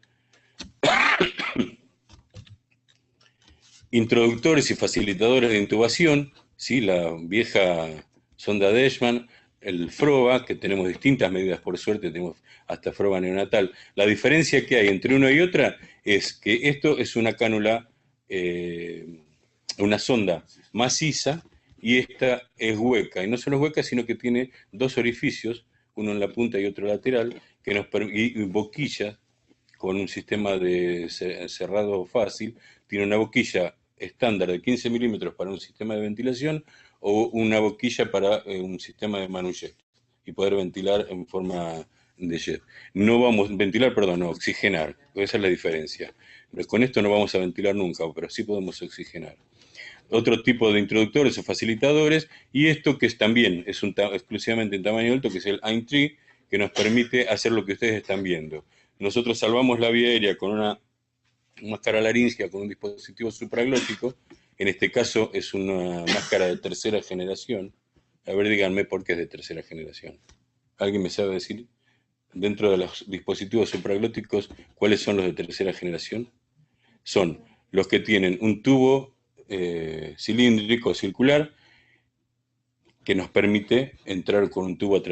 Introductores y facilitadores de intubación, ¿sí? La vieja sonda Deshman, el FROBA, que tenemos distintas medidas, por suerte, tenemos hasta FROBA neonatal. La diferencia que hay entre una y otra es que esto es una cánula, una sonda maciza, y esta es hueca. Y no solo es hueca, sino que tiene 2 orificios, uno en la punta y otro lateral, que nos permite, y boquilla, con un sistema de cerrado fácil. Tiene una boquilla estándar de 15 milímetros para un sistema de ventilación o una boquilla para un sistema de manujet y poder ventilar en forma de jet. No vamos a ventilar, perdón, no, oxigenar. Esa es la diferencia. Con esto no vamos a ventilar nunca, pero sí podemos oxigenar. Otro tipo de introductores o facilitadores, y esto que también es exclusivamente en tamaño alto, que es el AIM-3, que nos permite hacer lo que ustedes están viendo. Nosotros salvamos la vía aérea con una máscara laríngea, con un dispositivo supraglótico. En este caso es una máscara de tercera generación. A ver, díganme por qué es de tercera generación. ¿Alguien me sabe decir, dentro de los dispositivos supraglóticos, cuáles son los de tercera generación? Son los que tienen un tubo cilíndrico circular que nos permite entrar con un tubo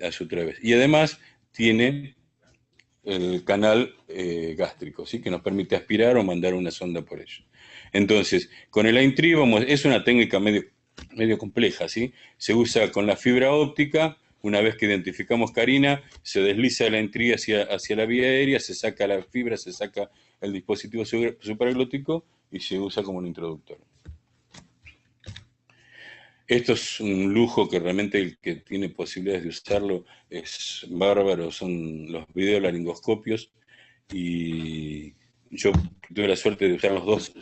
a su través. Y además tiene el canal gástrico, ¿sí? Que nos permite aspirar o mandar una sonda por ello. Entonces, con el AIM-3 es una técnica medio compleja, ¿sí? Se usa con la fibra óptica. Una vez que identificamos carina, se desliza el AIM-3 hacia la vía aérea, se saca la fibra, se saca el dispositivo supraglótico y se usa como un introductor. Esto es un lujo que realmente el que tiene posibilidades de usarlo es bárbaro, son los videolaringoscopios, y yo tuve la suerte de usar los dos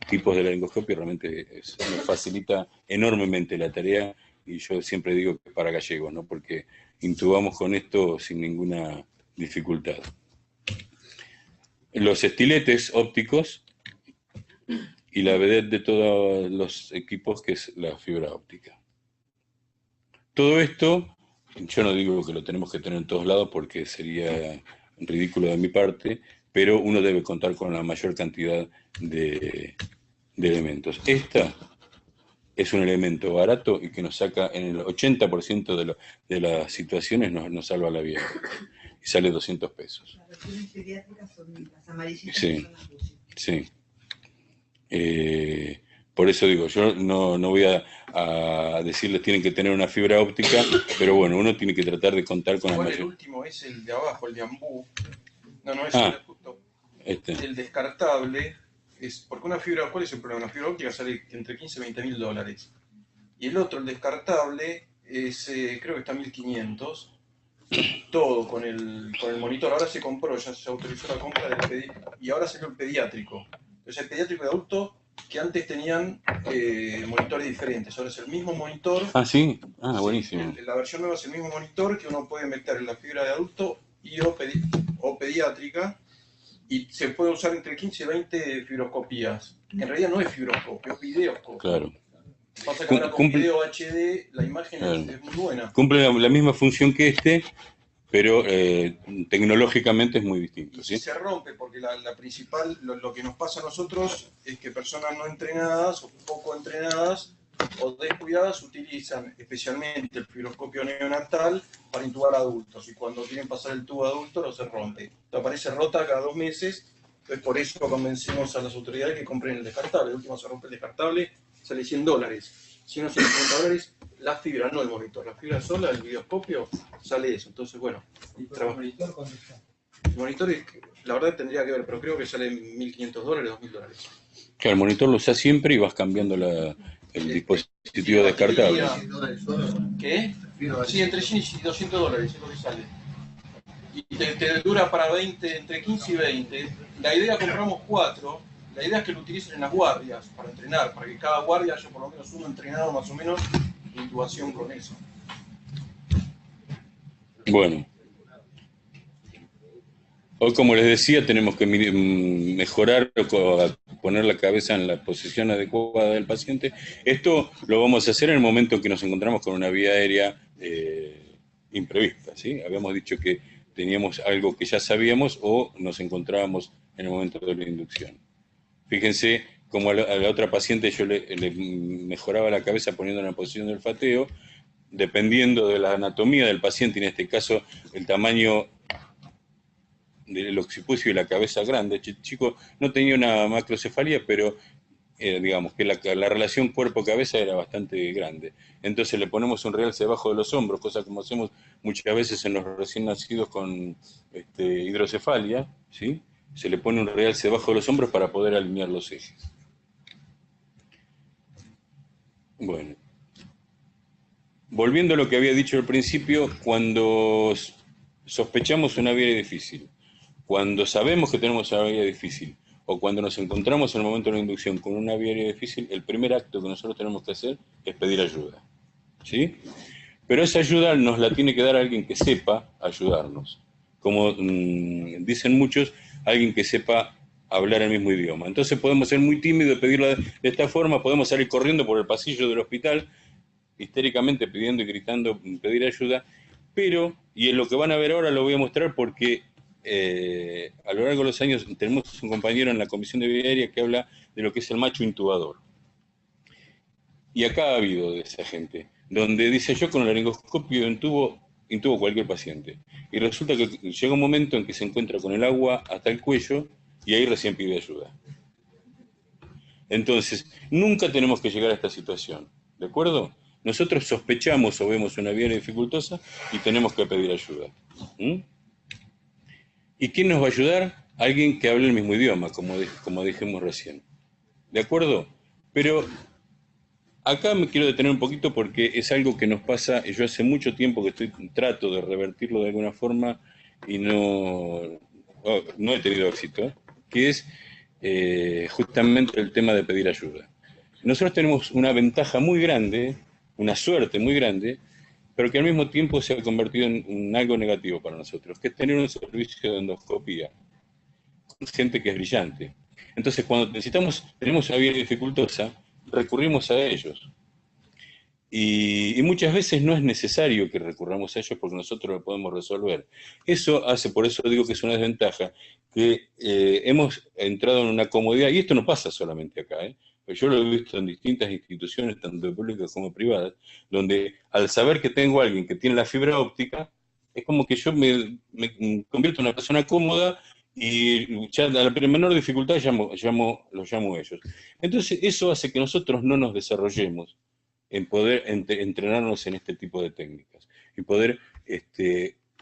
tipos de laringoscopio, realmente me facilita enormemente la tarea, y yo siempre digo que es para gallegos, ¿no? Porque intubamos con esto sin ninguna dificultad. Los estiletes ópticos y la vedette de todos los equipos, que es la fibra óptica. Todo esto, yo no digo que lo tenemos que tener en todos lados porque sería ridículo de mi parte, pero uno debe contar con la mayor cantidad de elementos. Esta es un elemento barato y que nos saca en el 80% de las situaciones, nos salva la vida. Y sale 200 pesos. Las versiones pediátricas son las amarillitas. Sí, sí. Por eso digo, yo no voy a decirles tienen que tener una fibra óptica, pero bueno, uno tiene que tratar de contar con la mayor. El último es el de abajo, el de Ambú. No, es justo. El descartable es porque una fibra, ¿cuál es el problema? Una fibra óptica sale entre 15 y 20 mil dólares. Y el otro, el descartable, es creo que está 1.500. Todo con el monitor. Ahora se compró, ya se autorizó la compra y ahora salió el pediátrico. Entonces el pediátrico de adulto, que antes tenían monitores diferentes, ahora es el mismo monitor. Ah, sí, buenísimo. La versión nueva es el mismo monitor que uno puede meter en la fibra de adulto o pediátrica, y se puede usar entre 15 y 20 fibroscopías. En realidad no es fibroscopio, es videoscopio. Claro. Pasa que ahora con video HD la imagen es muy buena. Cumple la misma función que pero tecnológicamente es muy distinto. ¿Sí? Se rompe porque la principal, lo que nos pasa a nosotros es que personas no entrenadas o poco entrenadas o descuidadas utilizan especialmente el fibroscopio neonatal para intubar a adultos, y cuando quieren pasar el tubo a adulto se rompe. Entonces aparece rota cada 2 meses, entonces por eso convencemos a las autoridades que compren el descartable. El último se rompe el descartable, sale $100. $150 la fibra, no el monitor, la fibra sola, el videoscopio, sale eso. Entonces, bueno, ¿El monitor cuánto está? el monitor, la verdad tendría que ver, pero creo que sale $1.500, $2.000. Claro, el monitor lo usas siempre y vas cambiando el dispositivo descartable. ¿Qué? Sí, entre $100 y $200 es lo que sale. Y te dura para 20, entre 15 y 20. La idea, compramos 4. La idea es que lo utilicen en las guardias para entrenar, para que cada guardia haya por lo menos uno entrenado más o menos de intubación con eso. Bueno. Hoy, como les decía, tenemos que mejorar, poner la cabeza en la posición adecuada del paciente. Esto lo vamos a hacer en el momento en que nos encontramos con una vía aérea imprevista, ¿sí? Habíamos dicho que teníamos algo que ya sabíamos o nos encontrábamos en el momento de la inducción. Fíjense como a la otra paciente yo le mejoraba la cabeza poniendo en la posición del olfateo, dependiendo de la anatomía del paciente, y en este caso el tamaño del occipucio y la cabeza grande. El chico no tenía una macrocefalia, pero digamos que la relación cuerpo-cabeza era bastante grande. Entonces le ponemos un realce debajo de los hombros, cosa como hacemos muchas veces en los recién nacidos con hidrocefalia, ¿sí? Se le pone un realce debajo de los hombros para poder alinear los ejes. Bueno. Volviendo a lo que había dicho al principio, cuando sospechamos una vía difícil, cuando sabemos que tenemos una vía difícil, o cuando nos encontramos en el momento de la inducción con una vía difícil, el primer acto que nosotros tenemos que hacer es pedir ayuda, ¿sí? Pero esa ayuda nos la tiene que dar alguien que sepa ayudarnos. Como dicen muchos, alguien que sepa hablar el mismo idioma. Entonces podemos ser muy tímidos, pedirla de esta forma, podemos salir corriendo por el pasillo del hospital, histéricamente pidiendo y gritando, pedir ayuda, pero, y en lo que van a ver ahora lo voy a mostrar porque a lo largo de los años tenemos un compañero en la comisión de vida aérea que habla de lo que es el macho intubador. Y acá ha habido de esa gente, donde dice yo con el laringoscopio intubo cualquier paciente. Y resulta que llega un momento en que se encuentra con el agua hasta el cuello y ahí recién pide ayuda. Entonces, nunca tenemos que llegar a esta situación, ¿de acuerdo? Nosotros sospechamos o vemos una vía dificultosa y tenemos que pedir ayuda. ¿Y quién nos va a ayudar? Alguien que hable el mismo idioma, como dijimos recién. ¿De acuerdo? Pero acá me quiero detener un poquito porque es algo que nos pasa, y yo hace mucho tiempo que trato de revertirlo de alguna forma y no he tenido éxito, que es justamente el tema de pedir ayuda. Nosotros tenemos una ventaja muy grande, una suerte muy grande, pero que al mismo tiempo se ha convertido en algo negativo para nosotros, que es tener un servicio de endoscopía con gente que es brillante. Entonces, cuando tenemos una vía dificultosa, recurrimos a ellos. Y muchas veces no es necesario que recurramos a ellos porque nosotros lo podemos resolver. Por eso digo que es una desventaja, que hemos entrado en una comodidad, y esto no pasa solamente acá, yo lo he visto en distintas instituciones, tanto públicas como privadas, donde al saber que tengo a alguien que tiene la fibra óptica, es como que yo me convierto en una persona cómoda y ya a la menor dificultad los llamo a ellos. Entonces eso hace que nosotros no nos desarrollemos en poder entrenarnos en este tipo de técnicas y poder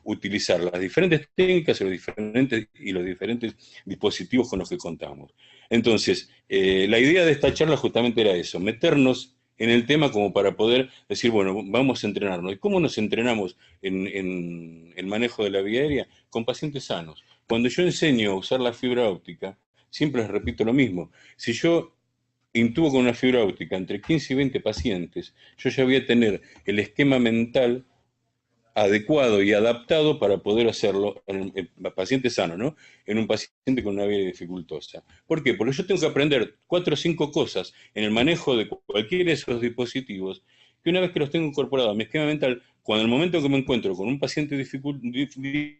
utilizar las diferentes técnicas y los diferentes dispositivos con los que contamos. Entonces, la idea de esta charla justamente era eso, meternos en el tema como para poder decir, bueno, vamos a entrenarnos. ¿Y cómo nos entrenamos en el manejo de la vía aérea? Con pacientes sanos. Cuando yo enseño a usar la fibra óptica, siempre les repito lo mismo. Si yo intubo con una fibra óptica entre 15 y 20 pacientes, yo ya voy a tener el esquema mental adecuado y adaptado para poder hacerlo en paciente sano, ¿no? En un paciente con una vía dificultosa. ¿Por qué? Porque yo tengo que aprender 4 o 5 cosas en el manejo de cualquiera de esos dispositivos, que una vez que los tengo incorporados a mi esquema mental, cuando el momento que me encuentro con un paciente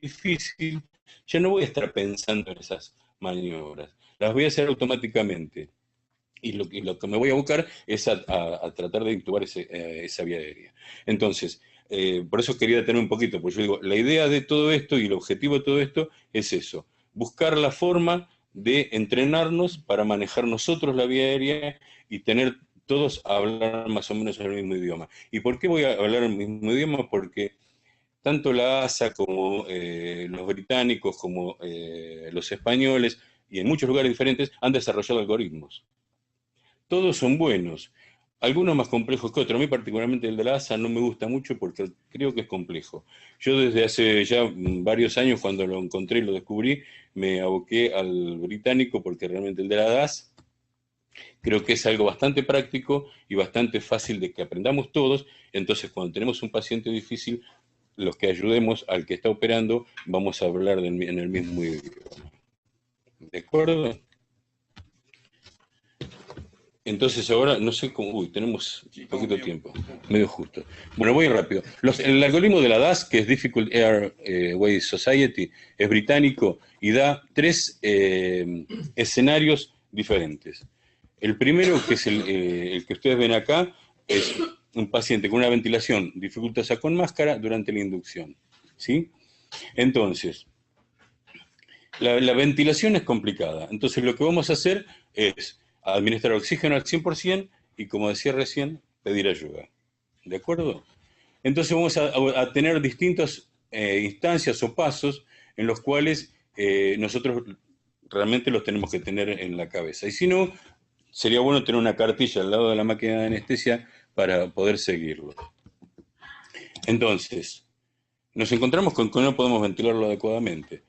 difícil, ya no voy a estar pensando en esas maniobras, las voy a hacer automáticamente. Y lo que me voy a buscar es a tratar de intubar esa vía aérea. Entonces, por eso quería detener un poquito, porque yo digo, la idea de todo esto y el objetivo de todo esto es eso, buscar la forma de entrenarnos para manejar nosotros la vía aérea y tener todos hablan más o menos el mismo idioma. ¿Y por qué voy a hablar el mismo idioma? Porque tanto la ASA como los británicos, como los españoles, y en muchos lugares diferentes, han desarrollado algoritmos. Todos son buenos, algunos más complejos que otros. A mí particularmente el de la ASA no me gusta mucho porque creo que es complejo. Yo desde hace ya varios años, cuando lo encontré y lo descubrí, me aboqué al británico porque realmente el de la DAS creo que es algo bastante práctico y bastante fácil de que aprendamos todos. Entonces, cuando tenemos un paciente difícil, los que ayudemos al que está operando, vamos a hablar en el mismo idioma. ¿De acuerdo? Entonces ahora, no sé cómo... Uy, tenemos poquito tiempo, medio justo. Bueno, voy rápido. El algoritmo de la DAS, que es Difficult Airway Society, es británico y da 3 escenarios diferentes. El primero, que es el que ustedes ven acá, es un paciente con una ventilación dificultosa con máscara durante la inducción, ¿sí? Entonces, la ventilación es complicada. Entonces, lo que vamos a hacer es administrar oxígeno al 100% y, como decía recién, pedir ayuda. ¿De acuerdo? Entonces, vamos a tener distintas instancias o pasos en los cuales nosotros realmente los tenemos que tener en la cabeza. Y si no, sería bueno tener una cartilla al lado de la máquina de anestesia para poder seguirlo. Entonces, nos encontramos con que no podemos ventilarlo adecuadamente.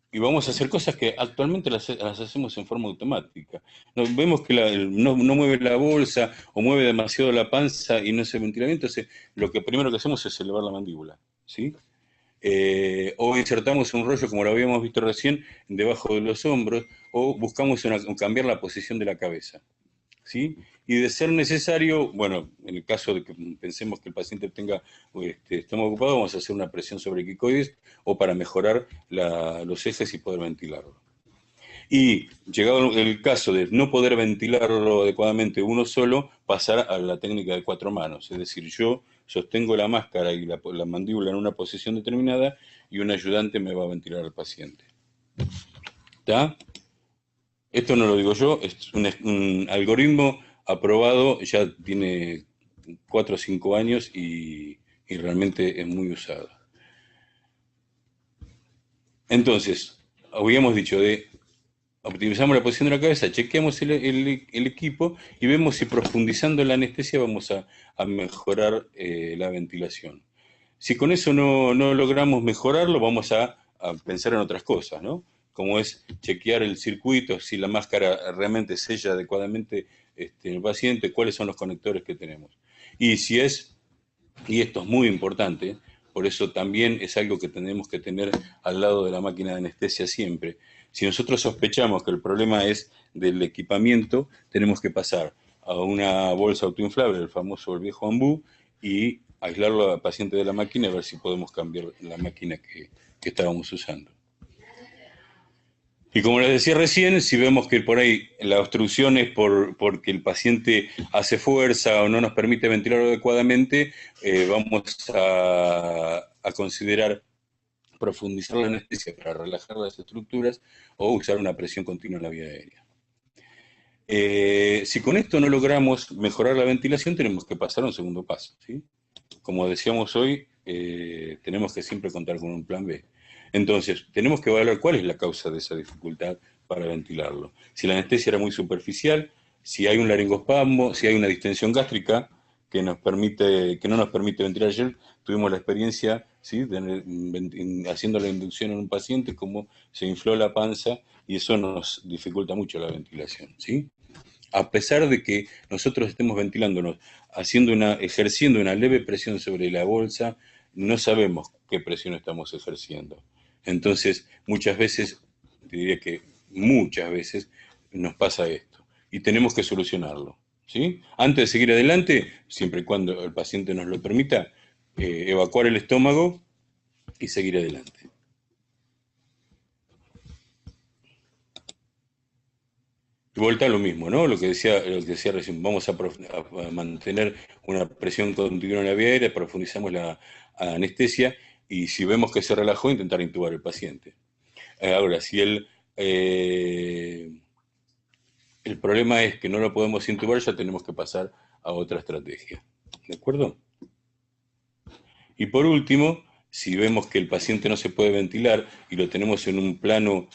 Y vamos a hacer cosas que actualmente las hacemos en forma automática. Vemos que no mueve la bolsa o mueve demasiado la panza y no se ventila bien, entonces lo que primero que hacemos es elevar la mandíbula, ¿sí? O insertamos un rollo, como lo habíamos visto recién, debajo de los hombros, o buscamos cambiar la posición de la cabeza, ¿sí? Y de ser necesario, bueno, en el caso de que pensemos que el paciente tenga estómago ocupado, vamos a hacer una presión sobre el quicoides o para mejorar los ejes y poder ventilarlo. Y llegado el caso de no poder ventilarlo adecuadamente uno solo, pasar a la técnica de 4 manos, es decir, yo sostengo la máscara y la mandíbula en una posición determinada y un ayudante me va a ventilar al paciente. ¿Está? Esto no lo digo yo, es un algoritmo aprobado, ya tiene 4 o 5 años y realmente es muy usado. Entonces, habíamos dicho optimizamos la posición de la cabeza, chequeamos el equipo y vemos si profundizando en la anestesia vamos a mejorar la ventilación. Si con eso no logramos mejorarlo, vamos a pensar en otras cosas, ¿no? Como es chequear el circuito, si la máscara realmente sella adecuadamente el paciente, cuáles son los conectores que tenemos. Y esto es muy importante, por eso también es algo que tenemos que tener al lado de la máquina de anestesia siempre. Si nosotros sospechamos que el problema es del equipamiento, tenemos que pasar a una bolsa autoinflable, el famoso el viejo bambú, y aislarlo al paciente de la máquina y ver si podemos cambiar la máquina que estábamos usando. Y como les decía recién, si vemos que por ahí la obstrucción es porque el paciente hace fuerza o no nos permite ventilar adecuadamente, vamos a considerar profundizar la anestesia para relajar las estructuras o usar una presión continua en la vía aérea. Si con esto no logramos mejorar la ventilación, tenemos que pasar a un segundo paso, ¿sí? Como decíamos hoy, tenemos que siempre contar con un plan B. Entonces, tenemos que evaluar cuál es la causa de esa dificultad para ventilarlo. Si la anestesia era muy superficial, si hay un laringoespasmo, si hay una distensión gástrica que no nos permite ventilar. Ayer tuvimos la experiencia, ¿sí?, haciendo la inducción en un paciente, como se infló la panza y eso nos dificulta mucho la ventilación, ¿sí? A pesar de que nosotros estemos ventilándonos, ejerciendo una leve presión sobre la bolsa, no sabemos qué presión estamos ejerciendo. Entonces, muchas veces, diría que muchas veces, nos pasa esto. Y tenemos que solucionarlo, ¿sí? Antes de seguir adelante, siempre y cuando el paciente nos lo permita, evacuar el estómago y seguir adelante. Y vuelta a lo mismo, ¿no? Lo que decía recién, vamos a mantener una presión continua en la vía aérea, profundizamos la anestesia y si vemos que se relajó, intentar intubar al paciente. Ahora, si el El problema es que no lo podemos intubar, ya tenemos que pasar a otra estrategia. ¿De acuerdo? Y por último, si vemos que el paciente no se puede ventilar y lo tenemos en un plano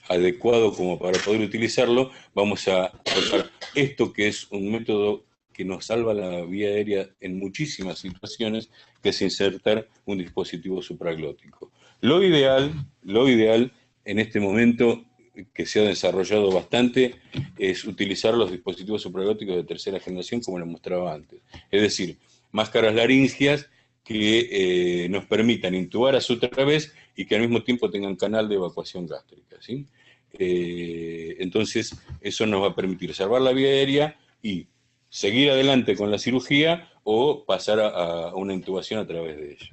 adecuado como para poder utilizarlo, vamos a usar esto, que es un método que nos salva la vía aérea en muchísimas situaciones, que es insertar un dispositivo supraglótico. Lo ideal en este momento, que se ha desarrollado bastante, es utilizar los dispositivos supraglóticos de tercera generación, como les mostraba antes. Es decir, máscaras laringias que nos permitan intubar a su través y que al mismo tiempo tengan canal de evacuación gástrica, ¿sí? Entonces, eso nos va a permitir salvar la vía aérea y seguir adelante con la cirugía o pasar a una intubación a través de ellos.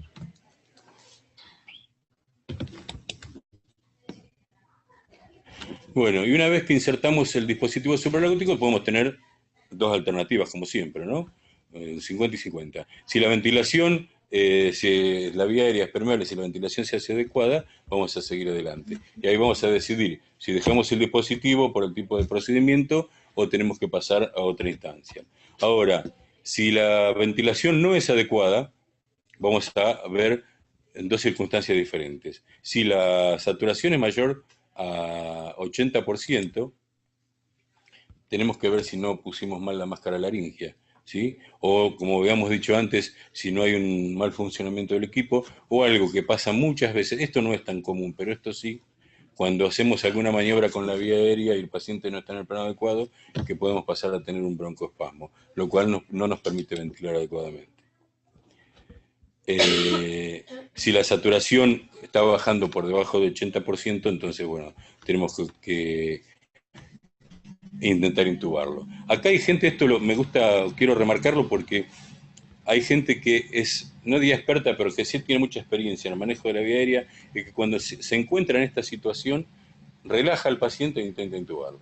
Bueno, y una vez que insertamos el dispositivo supraglótico, podemos tener dos alternativas, como siempre, ¿no? 50 y 50. Si la ventilación, si la vía aérea es permeable, si la ventilación se hace adecuada, vamos a seguir adelante. Y ahí vamos a decidir si dejamos el dispositivo por el tipo de procedimiento o tenemos que pasar a otra instancia. Ahora, si la ventilación no es adecuada, vamos a ver en dos circunstancias diferentes. Si la saturación es mayor a 80%, tenemos que ver si no pusimos mal la máscara laringia, ¿sí? O, como habíamos dicho antes, si no hay un mal funcionamiento del equipo, o algo que pasa muchas veces, esto no es tan común, pero esto sí, cuando hacemos alguna maniobra con la vía aérea y el paciente no está en el plano adecuado, que podemos pasar a tener un broncoespasmo, lo cual no nos permite ventilar adecuadamente. Si la saturación está bajando por debajo del 80%, entonces, bueno, tenemos que intentar intubarlo. Acá hay gente, me gusta, quiero remarcarlo porque hay gente que es, no diría experta, pero que sí tiene mucha experiencia en el manejo de la vía aérea y que cuando se encuentra en esta situación, relaja al paciente e intenta intubarlo.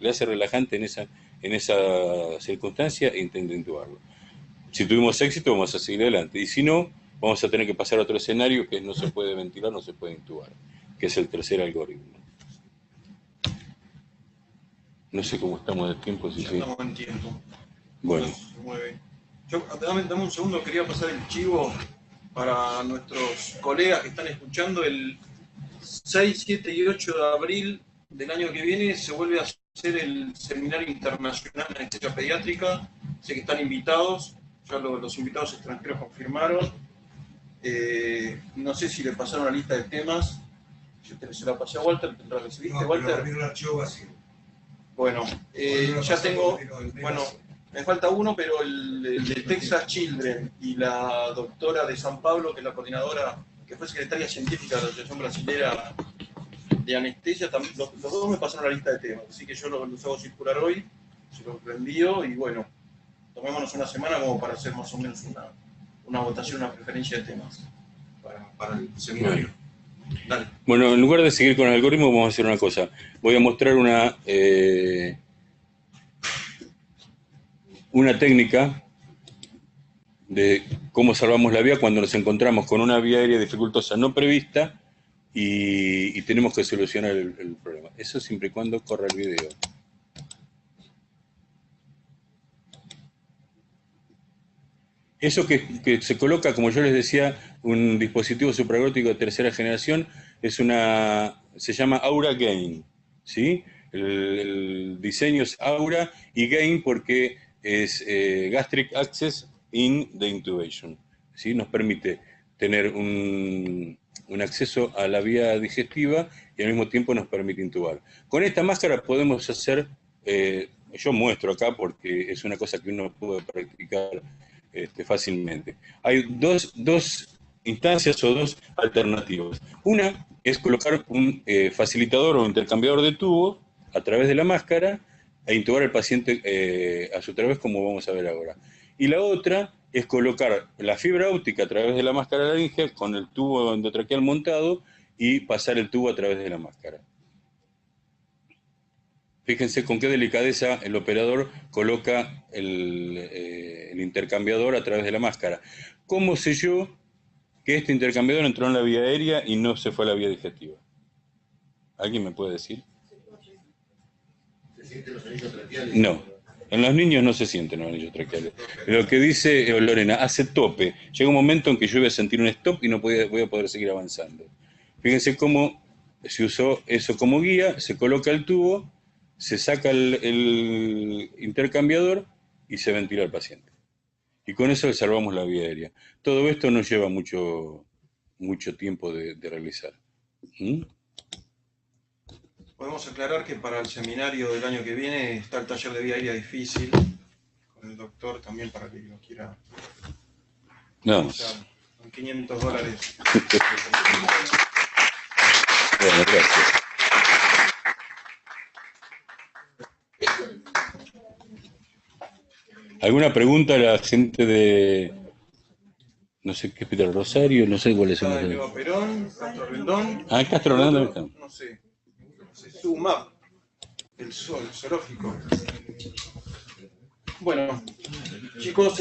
Le hace relajante en esa circunstancia e intenta intubarlo. Si tuvimos éxito, vamos a seguir adelante. Y si no, vamos a tener que pasar a otro escenario que no se puede ventilar, no se puede intubar, que es el tercer algoritmo. No sé cómo estamos de tiempo. Si estamos en tiempo. Bueno. Dame un segundo, quería pasar el chivo para nuestros colegas que están escuchando. El 6, 7 y 8 de abril del año que viene se vuelve a hacer el Seminario Internacional de Anestesia Pediátrica. Sé que están invitados. Ya los invitados extranjeros confirmaron. No sé si le pasaron la lista de temas. Yo se la pasé a Walter, ¿la recibiste, no, Walter? El archivo vacío. Bueno, ya tengo, bueno, me falta uno, pero el de Texas Children y la doctora de San Pablo, que es la coordinadora, que fue secretaria científica de la Asociación Brasilera de Anestesia, también, los dos me pasaron la lista de temas, así que yo los hago circular hoy, se los envío y bueno, tomémonos una semana como para hacer más o menos una votación, una preferencia de temas para el seminario. Dale. Bueno, en lugar de seguir con el algoritmo, vamos a hacer una cosa. Voy a mostrar una técnica de cómo salvamos la vía cuando nos encontramos con una vía aérea dificultosa no prevista y tenemos que solucionar el problema. Eso siempre y cuando corra el video. Eso que se coloca, como yo les decía, un dispositivo supraglótico de tercera generación, se llama Aura Gain, ¿sí? El diseño es Aura y Gain porque es Gastric Access in the Intubation, ¿sí? Nos permite tener un acceso a la vía digestiva y al mismo tiempo nos permite intubar. Con esta máscara podemos hacer, yo muestro acá porque es una cosa que uno puede practicar fácilmente. Hay dos instancias o dos alternativas. Una es colocar un facilitador o intercambiador de tubo a través de la máscara e intubar al paciente a su través, como vamos a ver ahora. Y la otra es colocar la fibra óptica a través de la máscara laringea con el tubo endotraqueal montado y pasar el tubo a través de la máscara. Fíjense con qué delicadeza el operador coloca el intercambiador a través de la máscara. ¿Cómo sé yo que este intercambiador entró en la vía aérea y no se fue a la vía digestiva? ¿Alguien me puede decir? sienten los anillos traqueales? No, en los niños no se sienten los anillos traqueales. Lo que dice Lorena, hace tope. Llega un momento en que yo voy a sentir un stop y no voy a poder seguir avanzando. Fíjense cómo se usó eso como guía, se coloca el tubo, se saca el intercambiador y se ventila al paciente. Y con eso le salvamos la vía aérea. Todo esto no lleva mucho tiempo de realizar. ¿Mm? Podemos aclarar que para el seminario del año que viene está el taller de vía aérea difícil, con el doctor también para que lo quiera. No. O sea, con $500. Bueno, gracias. ¿Alguna pregunta a la gente de, no sé qué, Peter Rosario? No sé cuáles son. Eva Perón, Castro Rendón. Ah, Castro Rendón. No sé. Suma, el zoológico. Bueno, chicos,